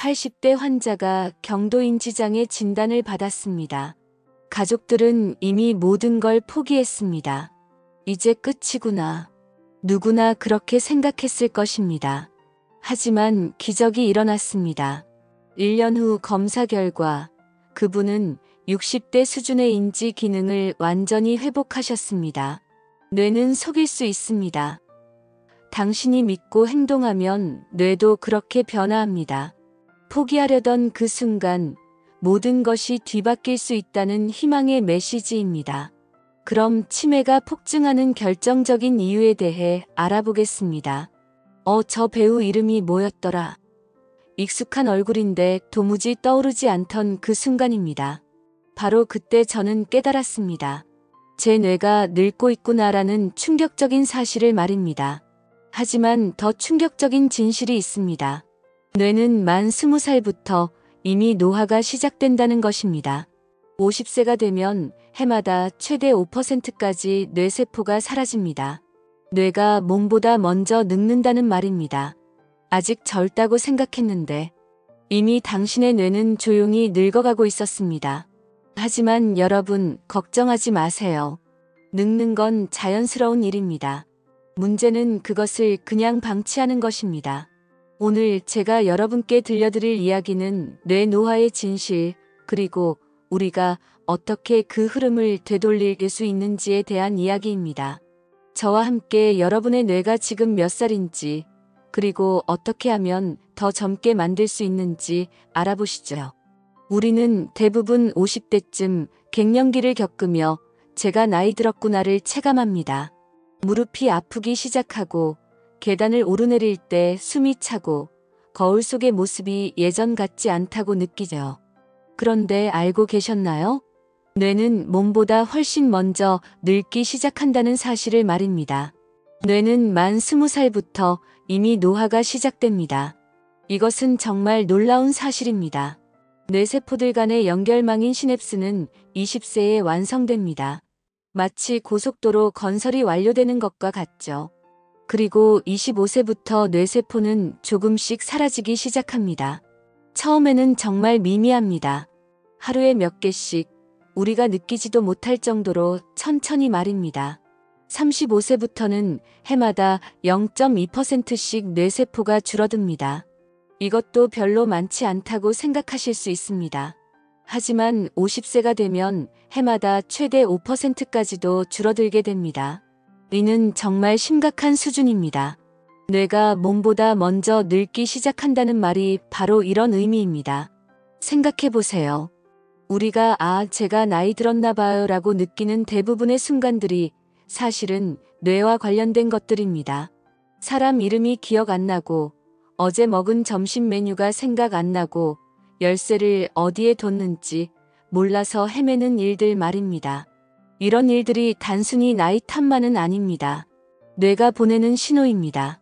80대 환자가 경도인지장애 진단을 받았습니다. 가족들은 이미 모든 걸 포기했습니다. 이제 끝이구나. 누구나 그렇게 생각했을 것입니다. 하지만 기적이 일어났습니다. 1년 후 검사 결과 그분은 60대 수준의 인지 기능을 완전히 회복하셨습니다. 뇌는 속일 수 있습니다. 당신이 믿고 행동하면 뇌도 그렇게 변화합니다. 포기하려던 그 순간 모든 것이 뒤바뀔 수 있다는 희망의 메시지입니다. 그럼 치매가 폭증하는 결정적인 이유에 대해 알아보겠습니다. 저 배우 이름이 뭐였더라? 익숙한 얼굴인데 도무지 떠오르지 않던 그 순간입니다. 바로 그때 저는 깨달았습니다. 제 뇌가 늙고 있구나라는 충격적인 사실을 말입니다. 하지만 더 충격적인 진실이 있습니다. 뇌는 만 20살부터 이미 노화가 시작된다는 것입니다. 50세가 되면 해마다 최대 5%까지 뇌세포가 사라집니다. 뇌가 몸보다 먼저 늙는다는 말입니다. 아직 젊다고 생각했는데 이미 당신의 뇌는 조용히 늙어가고 있었습니다. 하지만 여러분, 걱정하지 마세요. 늙는 건 자연스러운 일입니다. 문제는 그것을 그냥 방치하는 것입니다. 오늘 제가 여러분께 들려드릴 이야기는 뇌 노화의 진실, 그리고 우리가 어떻게 그 흐름을 되돌릴 수 있는지에 대한 이야기입니다. 저와 함께 여러분의 뇌가 지금 몇 살인지, 그리고 어떻게 하면 더 젊게 만들 수 있는지 알아보시죠. 우리는 대부분 50대쯤 갱년기를 겪으며 제가 나이 들었구나를 체감합니다. 무릎이 아프기 시작하고 계단을 오르내릴 때 숨이 차고 거울 속의 모습이 예전 같지 않다고 느끼죠. 그런데 알고 계셨나요? 뇌는 몸보다 훨씬 먼저 늙기 시작한다는 사실을 말입니다. 뇌는 만 20살부터 이미 노화가 시작됩니다. 이것은 정말 놀라운 사실입니다. 뇌세포들 간의 연결망인 시냅스는 20세에 완성됩니다. 마치 고속도로 건설이 완료되는 것과 같죠. 그리고 25세부터 뇌세포는 조금씩 사라지기 시작합니다. 처음에는 정말 미미합니다. 하루에 몇 개씩, 우리가 느끼지도 못할 정도로 천천히 말입니다. 35세부터는 해마다 0.2%씩 뇌세포가 줄어듭니다. 이것도 별로 많지 않다고 생각하실 수 있습니다. 하지만 50세가 되면 해마다 최대 5%까지도 줄어들게 됩니다. 이는 정말 심각한 수준입니다. 뇌가 몸보다 먼저 늙기 시작한다는 말이 바로 이런 의미입니다. 생각해 보세요. 우리가 제가 나이 들었나 봐요 라고 느끼는 대부분의 순간들이 사실은 뇌와 관련된 것들입니다. 사람 이름이 기억 안 나고 어제 먹은 점심 메뉴가 생각 안 나고 열쇠를 어디에 뒀는지 몰라서 헤매는 일들 말입니다. 이런 일들이 단순히 나이 탓만은 아닙니다. 뇌가 보내는 신호입니다.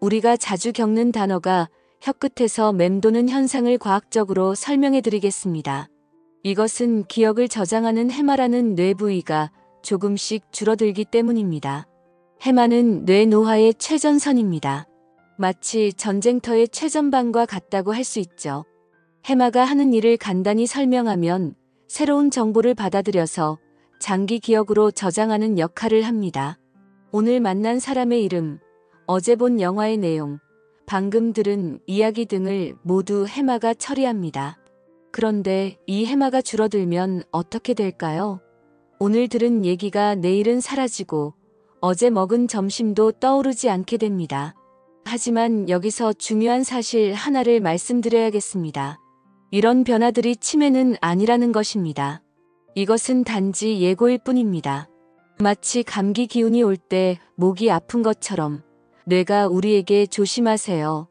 우리가 자주 겪는 단어가 혀끝에서 맴도는 현상을 과학적으로 설명해 드리겠습니다. 이것은 기억을 저장하는 해마라는 뇌 부위가 조금씩 줄어들기 때문입니다. 해마는 뇌 노화의 최전선입니다. 마치 전쟁터의 최전방과 같다고 할 수 있죠. 해마가 하는 일을 간단히 설명하면 새로운 정보를 받아들여서 장기 기억으로 저장하는 역할을 합니다. 오늘 만난 사람의 이름, 어제 본 영화의 내용, 방금 들은 이야기 등을 모두 해마가 처리합니다. 그런데 이 해마가 줄어들면 어떻게 될까요? 오늘 들은 얘기가 내일은 사라지고 어제 먹은 점심도 떠오르지 않게 됩니다. 하지만 여기서 중요한 사실 하나를 말씀드려야겠습니다. 이런 변화들이 치매는 아니라는 것입니다. 이것은 단지 예고일 뿐입니다. 마치 감기 기운이 올 때 목이 아픈 것처럼 뇌가 우리에게 조심하세요.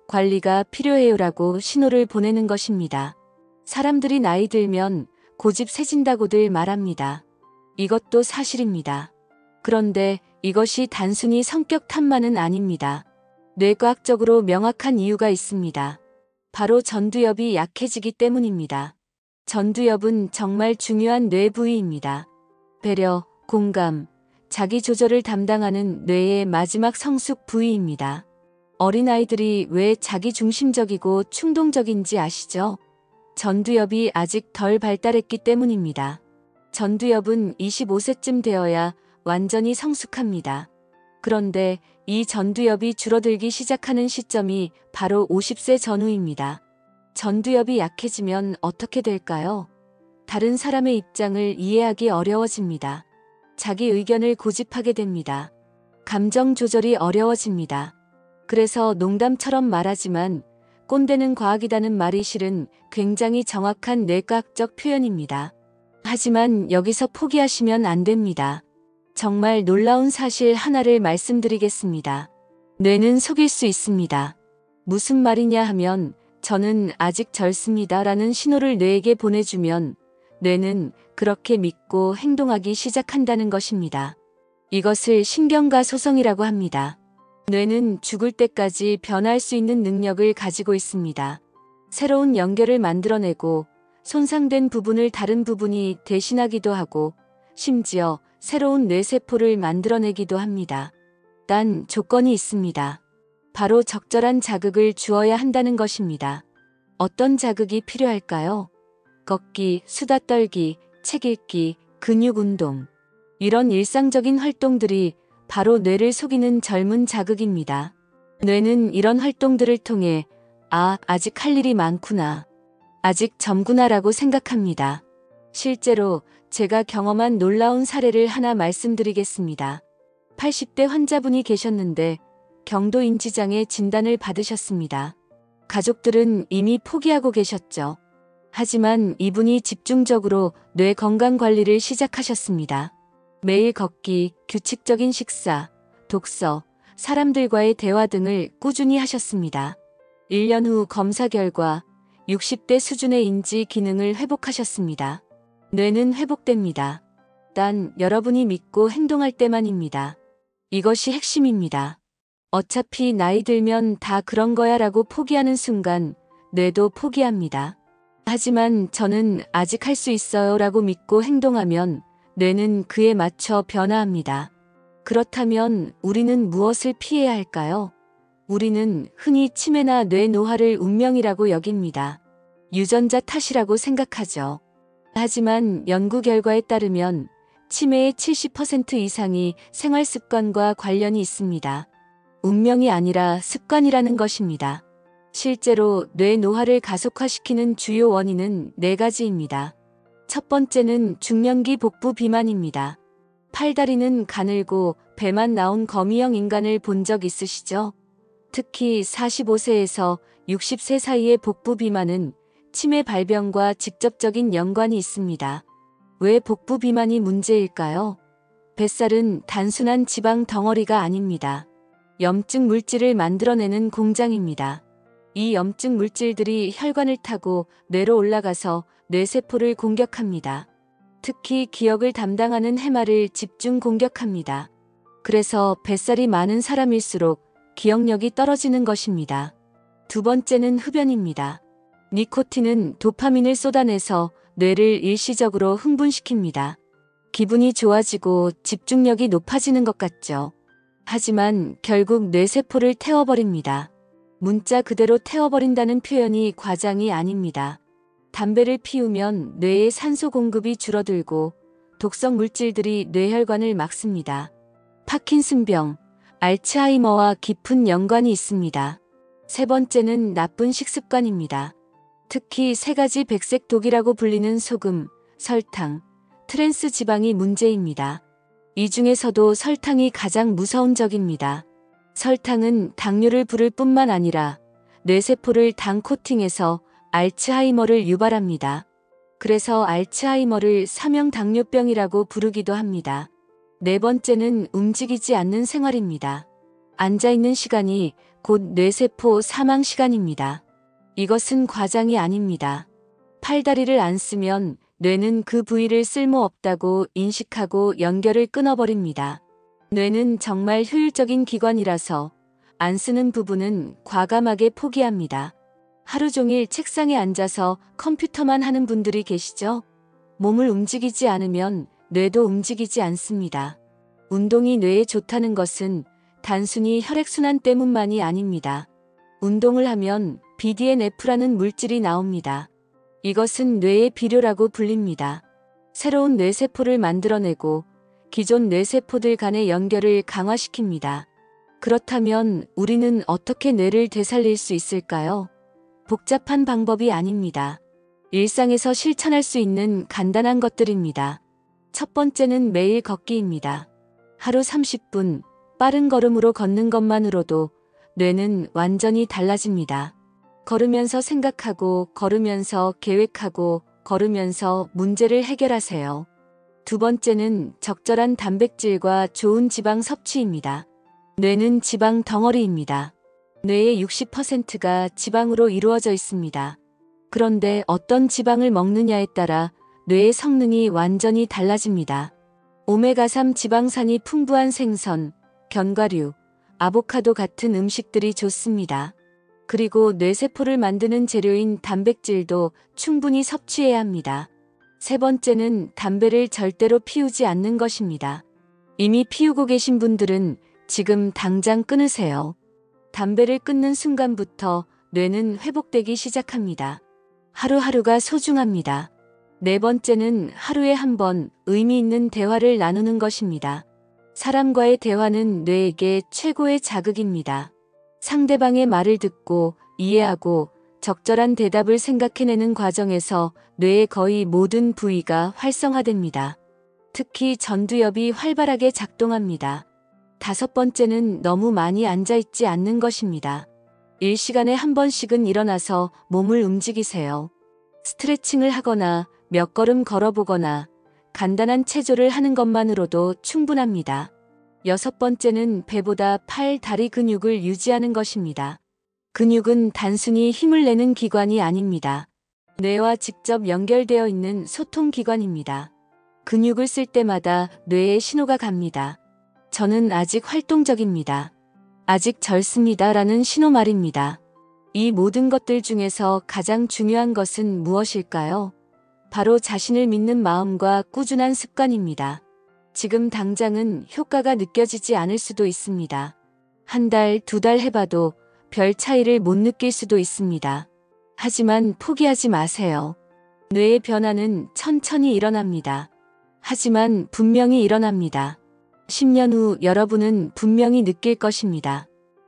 관리가 필요해요라고 신호를 보내는 것입니다. 사람들이 나이 들면 고집 세진다고들 말합니다. 이것도 사실입니다. 그런데 이것이 단순히 성격 탓만은 아닙니다. 뇌과학적으로 명확한 이유가 있습니다. 바로 전두엽이 약해지기 때문입니다. 전두엽은 정말 중요한 뇌 부위입니다. 배려, 공감, 자기 조절을 담당하는 뇌의 마지막 성숙 부위입니다. 어린아이들이 왜 자기중심적이고 충동적인지 아시죠? 전두엽이 아직 덜 발달했기 때문입니다. 전두엽은 25세쯤 되어야 완전히 성숙합니다. 그런데 이 전두엽이 줄어들기 시작하는 시점이 바로 50세 전후입니다. 전두엽이 약해지면 어떻게 될까요? 다른 사람의 입장을 이해하기 어려워집니다. 자기 의견을 고집하게 됩니다. 감정 조절이 어려워집니다. 그래서 농담처럼 말하지만 꼰대는 과학이다는 말이 실은 굉장히 정확한 뇌과학적 표현입니다. 하지만 여기서 포기하시면 안 됩니다. 정말 놀라운 사실 하나를 말씀드리겠습니다. 뇌는 속일 수 있습니다. 무슨 말이냐 하면 저는 아직 젊습니다 라는 신호를 뇌에게 보내주면 뇌는 그렇게 믿고 행동하기 시작한다는 것입니다. 이것을 신경가소성이라고 합니다. 뇌는 죽을 때까지 변할 수 있는 능력을 가지고 있습니다. 새로운 연결을 만들어내고 손상된 부분을 다른 부분이 대신하기도 하고 심지어 새로운 뇌세포를 만들어내기도 합니다. 단 조건이 있습니다. 바로 적절한 자극을 주어야 한다는 것입니다. 어떤 자극이 필요할까요? 걷기, 수다 떨기, 책 읽기, 근육 운동. 이런 일상적인 활동들이 바로 뇌를 속이는 젊은 자극입니다. 뇌는 이런 활동들을 통해 아직 할 일이 많구나. 아직 젊구나라고 생각합니다. 실제로 제가 경험한 놀라운 사례를 하나 말씀드리겠습니다. 80대 환자분이 계셨는데 경도인지장애 진단을 받으셨습니다. 가족들은 이미 포기하고 계셨죠. 하지만 이분이 집중적으로 뇌 건강 관리를 시작하셨습니다. 매일 걷기, 규칙적인 식사, 독서, 사람들과의 대화 등을 꾸준히 하셨습니다. 1년 후 검사 결과 60대 수준의 인지 기능을 회복하셨습니다. 뇌는 회복됩니다. 단 여러분이 믿고 행동할 때만입니다. 이것이 핵심입니다. 어차피 나이 들면 다 그런 거야 라고 포기하는 순간 뇌도 포기합니다. 하지만 저는 아직 할 수 있어요 라고 믿고 행동하면 뇌는 그에 맞춰 변화합니다. 그렇다면 우리는 무엇을 피해야 할까요? 우리는 흔히 치매나 뇌 노화를 운명이라고 여깁니다. 유전자 탓이라고 생각하죠. 하지만 연구 결과에 따르면 치매의 70% 이상이 생활 습관과 관련이 있습니다. 운명이 아니라 습관이라는 것입니다. 실제로 뇌 노화를 가속화시키는 주요 원인은 4가지입니다. 첫 번째는 중년기 복부 비만입니다. 팔다리는 가늘고 배만 나온 거미형 인간을 본 적 있으시죠? 특히 45세에서 60세 사이의 복부 비만은 치매 발병과 직접적인 연관이 있습니다. 왜 복부 비만이 문제일까요? 뱃살은 단순한 지방 덩어리가 아닙니다. 염증 물질을 만들어내는 공장입니다. 이 염증 물질들이 혈관을 타고 뇌로 올라가서 뇌세포를 공격합니다. 특히 기억을 담당하는 해마를 집중 공격합니다. 그래서 뱃살이 많은 사람일수록 기억력이 떨어지는 것입니다. 두 번째는 흡연입니다. 니코틴은 도파민을 쏟아내서 뇌를 일시적으로 흥분시킵니다. 기분이 좋아지고 집중력이 높아지는 것 같죠. 하지만 결국 뇌세포를 태워버립니다. 문자 그대로 태워버린다는 표현이 과장이 아닙니다. 담배를 피우면 뇌의 산소 공급이 줄어들고 독성 물질들이 뇌혈관을 막습니다. 파킨슨병, 알츠하이머와 깊은 연관이 있습니다. 세 번째는 나쁜 식습관입니다. 특히 3가지 백색 독이라고 불리는 소금, 설탕, 트랜스 지방이 문제입니다. 이 중에서도 설탕이 가장 무서운 적입니다. 설탕은 당뇨를 부를 뿐만 아니라 뇌세포를 당 코팅해서 알츠하이머를 유발합니다. 그래서 알츠하이머를 사명당뇨병이라고 부르기도 합니다. 네 번째는 움직이지 않는 생활입니다. 앉아있는 시간이 곧 뇌세포 사망 시간입니다. 이것은 과장이 아닙니다. 팔다리를 안 쓰면 뇌는 그 부위를 쓸모없다고 인식하고 연결을 끊어버립니다. 뇌는 정말 효율적인 기관이라서 안 쓰는 부분은 과감하게 포기합니다. 하루 종일 책상에 앉아서 컴퓨터만 하는 분들이 계시죠? 몸을 움직이지 않으면 뇌도 움직이지 않습니다. 운동이 뇌에 좋다는 것은 단순히 혈액순환 때문만이 아닙니다. 운동을 하면 BDNF라는 물질이 나옵니다. 이것은 뇌의 비료라고 불립니다. 새로운 뇌세포를 만들어내고 기존 뇌세포들 간의 연결을 강화시킵니다. 그렇다면 우리는 어떻게 뇌를 되살릴 수 있을까요? 복잡한 방법이 아닙니다. 일상에서 실천할 수 있는 간단한 것들입니다. 첫 번째는 매일 걷기입니다. 하루 30분 빠른 걸음으로 걷는 것만으로도 뇌는 완전히 달라집니다. 걸으면서 생각하고, 걸으면서 계획하고, 걸으면서 문제를 해결하세요. 두 번째는 적절한 단백질과 좋은 지방 섭취입니다. 뇌는 지방 덩어리입니다. 뇌의 60%가 지방으로 이루어져 있습니다. 그런데 어떤 지방을 먹느냐에 따라 뇌의 성능이 완전히 달라집니다. 오메가3 지방산이 풍부한 생선, 견과류, 아보카도 같은 음식들이 좋습니다. 그리고 뇌세포를 만드는 재료인 단백질도 충분히 섭취해야 합니다. 세 번째는 담배를 절대로 피우지 않는 것입니다. 이미 피우고 계신 분들은 지금 당장 끊으세요. 담배를 끊는 순간부터 뇌는 회복되기 시작합니다. 하루하루가 소중합니다. 네 번째는 하루에 한 번 의미 있는 대화를 나누는 것입니다. 사람과의 대화는 뇌에게 최고의 자극입니다. 상대방의 말을 듣고 이해하고 적절한 대답을 생각해내는 과정에서 뇌의 거의 모든 부위가 활성화됩니다. 특히 전두엽이 활발하게 작동합니다. 다섯 번째는 너무 많이 앉아있지 않는 것입니다. 일시간에 한 번씩은 일어나서 몸을 움직이세요. 스트레칭을 하거나 몇 걸음 걸어보거나 간단한 체조를 하는 것만으로도 충분합니다. 여섯 번째는 배보다 팔, 다리 근육을 유지하는 것입니다. 근육은 단순히 힘을 내는 기관이 아닙니다. 뇌와 직접 연결되어 있는 소통기관입니다. 근육을 쓸 때마다 뇌에 신호가 갑니다. 저는 아직 활동적입니다. 아직 젊습니다. 라는 신호 말입니다. 이 모든 것들 중에서 가장 중요한 것은 무엇일까요? 바로 자신을 믿는 마음과 꾸준한 습관입니다. 지금 당장은 효과가 느껴지지 않을 수도 있습니다. 한 달, 두 달 해봐도 별 차이를 못 느낄 수도 있습니다. 하지만 포기하지 마세요. 뇌의 변화는 천천히 일어납니다. 하지만 분명히 일어납니다. 10년 후 여러분은 분명히 느낄 것입니다.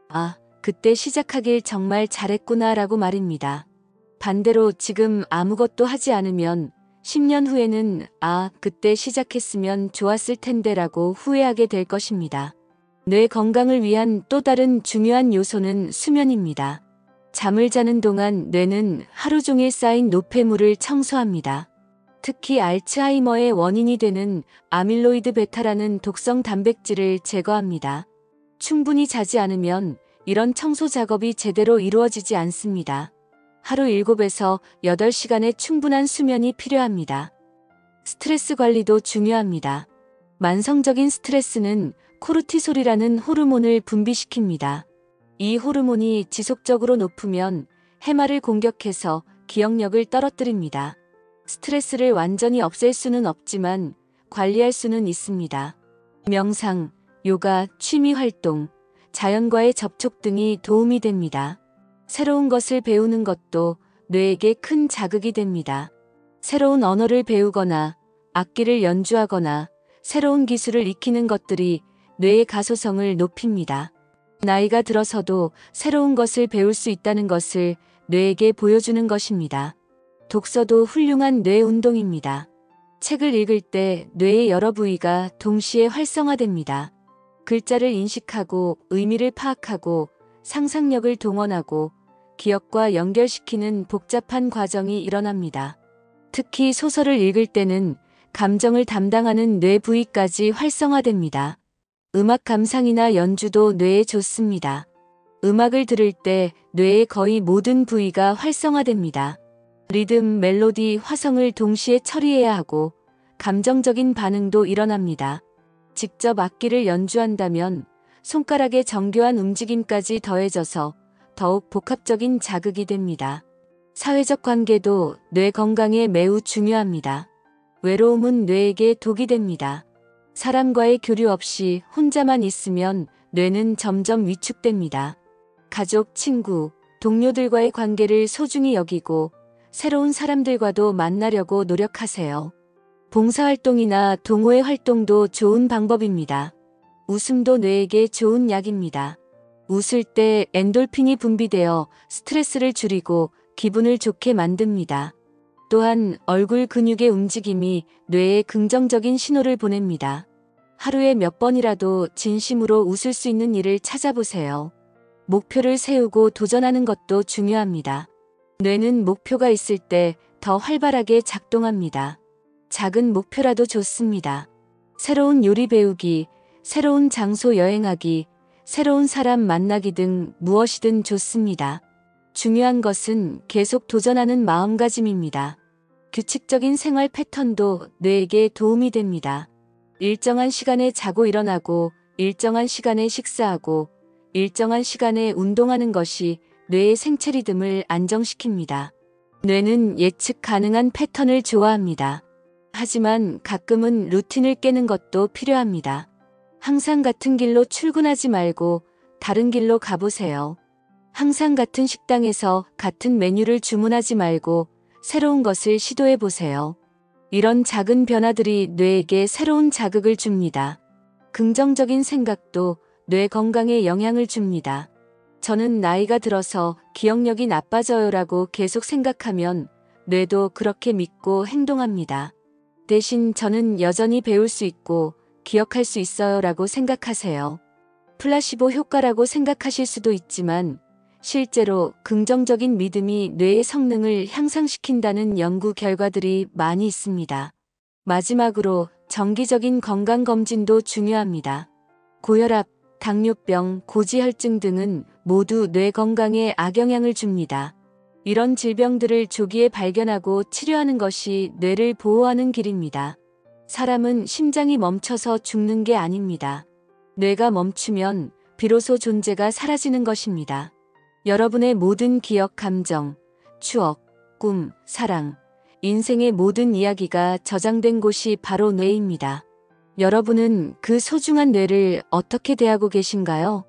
아, 그때 시작하길 정말 잘했구나 라고 말입니다. 반대로 지금 아무것도 하지 않으면 10년 후에는 아, 그때 시작했으면 좋았을 텐데 라고 후회하게 될 것입니다. 뇌 건강을 위한 또 다른 중요한 요소는 수면입니다. 잠을 자는 동안 뇌는 하루 종일 쌓인 노폐물을 청소합니다. 특히 알츠하이머의 원인이 되는 아밀로이드 베타라는 독성 단백질을 제거합니다. 충분히 자지 않으면 이런 청소 작업이 제대로 이루어지지 않습니다. 하루 7에서 8시간의 충분한 수면이 필요합니다. 스트레스 관리도 중요합니다. 만성적인 스트레스는 코르티솔이라는 호르몬을 분비시킵니다. 이 호르몬이 지속적으로 높으면 해마를 공격해서 기억력을 떨어뜨립니다. 스트레스를 완전히 없앨 수는 없지만 관리할 수는 있습니다. 명상, 요가, 취미 활동, 자연과의 접촉 등이 도움이 됩니다. 새로운 것을 배우는 것도 뇌에게 큰 자극이 됩니다. 새로운 언어를 배우거나 악기를 연주하거나 새로운 기술을 익히는 것들이 뇌의 가소성을 높입니다. 나이가 들어서도 새로운 것을 배울 수 있다는 것을 뇌에게 보여주는 것입니다. 독서도 훌륭한 뇌 운동입니다. 책을 읽을 때 뇌의 여러 부위가 동시에 활성화됩니다. 글자를 인식하고 의미를 파악하고 상상력을 동원하고 기억과 연결시키는 복잡한 과정이 일어납니다. 특히 소설을 읽을 때는 감정을 담당하는 뇌 부위까지 활성화됩니다. 음악 감상이나 연주도 뇌에 좋습니다. 음악을 들을 때 뇌의 거의 모든 부위가 활성화됩니다. 리듬, 멜로디, 화성을 동시에 처리해야 하고 감정적인 반응도 일어납니다. 직접 악기를 연주한다면 손가락의 정교한 움직임까지 더해져서 더욱 복합적인 자극이 됩니다. 사회적 관계도 뇌 건강에 매우 중요합니다. 외로움은 뇌에게 독이 됩니다. 사람과의 교류 없이 혼자만 있으면 뇌는 점점 위축됩니다. 가족, 친구, 동료들과의 관계를 소중히 여기고 새로운 사람들과도 만나려고 노력하세요. 봉사활동이나 동호회 활동도 좋은 방법입니다. 웃음도 뇌에게 좋은 약입니다. 웃을 때 엔돌핀이 분비되어 스트레스를 줄이고 기분을 좋게 만듭니다. 또한 얼굴 근육의 움직임이 뇌에 긍정적인 신호를 보냅니다. 하루에 몇 번이라도 진심으로 웃을 수 있는 일을 찾아보세요. 목표를 세우고 도전하는 것도 중요합니다. 뇌는 목표가 있을 때 더 활발하게 작동합니다. 작은 목표라도 좋습니다. 새로운 요리 배우기, 새로운 장소 여행하기, 새로운 사람 만나기 등 무엇이든 좋습니다. 중요한 것은 계속 도전하는 마음가짐입니다. 규칙적인 생활 패턴도 뇌에게 도움이 됩니다. 일정한 시간에 자고 일어나고, 일정한 시간에 식사하고, 일정한 시간에 운동하는 것이 뇌의 생체 리듬을 안정시킵니다. 뇌는 예측 가능한 패턴을 좋아합니다. 하지만 가끔은 루틴을 깨는 것도 필요합니다. 항상 같은 길로 출근하지 말고 다른 길로 가보세요. 항상 같은 식당에서 같은 메뉴를 주문하지 말고 새로운 것을 시도해 보세요. 이런 작은 변화들이 뇌에게 새로운 자극을 줍니다. 긍정적인 생각도 뇌 건강에 영향을 줍니다. 저는 나이가 들어서 기억력이 나빠져요라고 계속 생각하면 뇌도 그렇게 믿고 행동합니다. 대신 저는 여전히 배울 수 있고 기억할 수 있어요라고 생각하세요. 플라시보 효과라고 생각하실 수도 있지만 실제로 긍정적인 믿음이 뇌의 성능을 향상시킨다는 연구 결과들이 많이 있습니다. 마지막으로 정기적인 건강검진도 중요합니다. 고혈압, 당뇨병, 고지혈증 등은 모두 뇌 건강에 악영향을 줍니다. 이런 질병들을 조기에 발견하고 치료하는 것이 뇌를 보호하는 길입니다. 사람은 심장이 멈춰서 죽는 게 아닙니다. 뇌가 멈추면 비로소 존재가 사라지는 것입니다. 여러분의 모든 기억, 감정, 추억, 꿈, 사랑, 인생의 모든 이야기가 저장된 곳이 바로 뇌입니다. 여러분은 그 소중한 뇌를 어떻게 대하고 계신가요?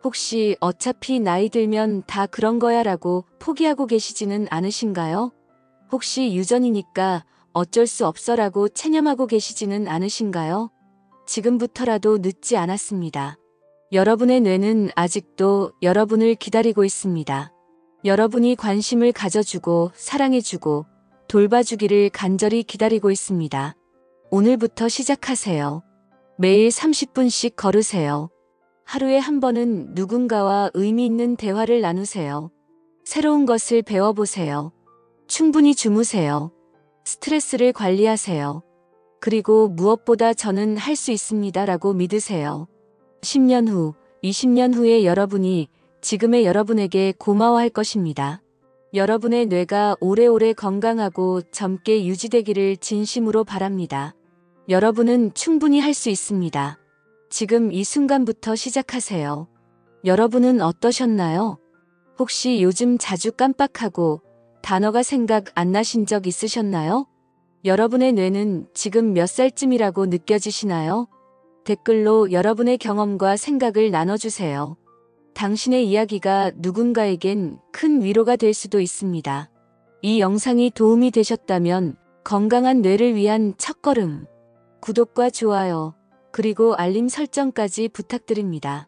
혹시 어차피 나이 들면 다 그런 거야 라고 포기하고 계시지는 않으신가요? 혹시 유전이니까 어쩔 수 없어라고 체념하고 계시지는 않으신가요? 지금부터라도 늦지 않았습니다. 여러분의 뇌는 아직도 여러분을 기다리고 있습니다. 여러분이 관심을 가져주고 사랑해주고 돌봐주기를 간절히 기다리고 있습니다. 오늘부터 시작하세요. 매일 30분씩 걸으세요. 하루에 한 번은 누군가와 의미 있는 대화를 나누세요. 새로운 것을 배워보세요. 충분히 주무세요. 스트레스를 관리하세요. 그리고 무엇보다 저는 할 수 있습니다라고 믿으세요. 10년 후, 20년 후의 여러분이 지금의 여러분에게 고마워할 것입니다. 여러분의 뇌가 오래오래 건강하고 젊게 유지되기를 진심으로 바랍니다. 여러분은 충분히 할 수 있습니다. 지금 이 순간부터 시작하세요. 여러분은 어떠셨나요? 혹시 요즘 자주 깜빡하고 단어가 생각 안 나신 적 있으셨나요? 여러분의 뇌는 지금 몇 살쯤이라고 느껴지시나요? 댓글로 여러분의 경험과 생각을 나눠주세요. 당신의 이야기가 누군가에겐 큰 위로가 될 수도 있습니다. 이 영상이 도움이 되셨다면 건강한 뇌를 위한 첫걸음, 구독과 좋아요, 그리고 알림 설정까지 부탁드립니다.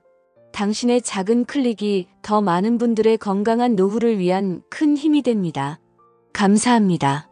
당신의 작은 클릭이 더 많은 분들의 건강한 노후를 위한 큰 힘이 됩니다. 감사합니다.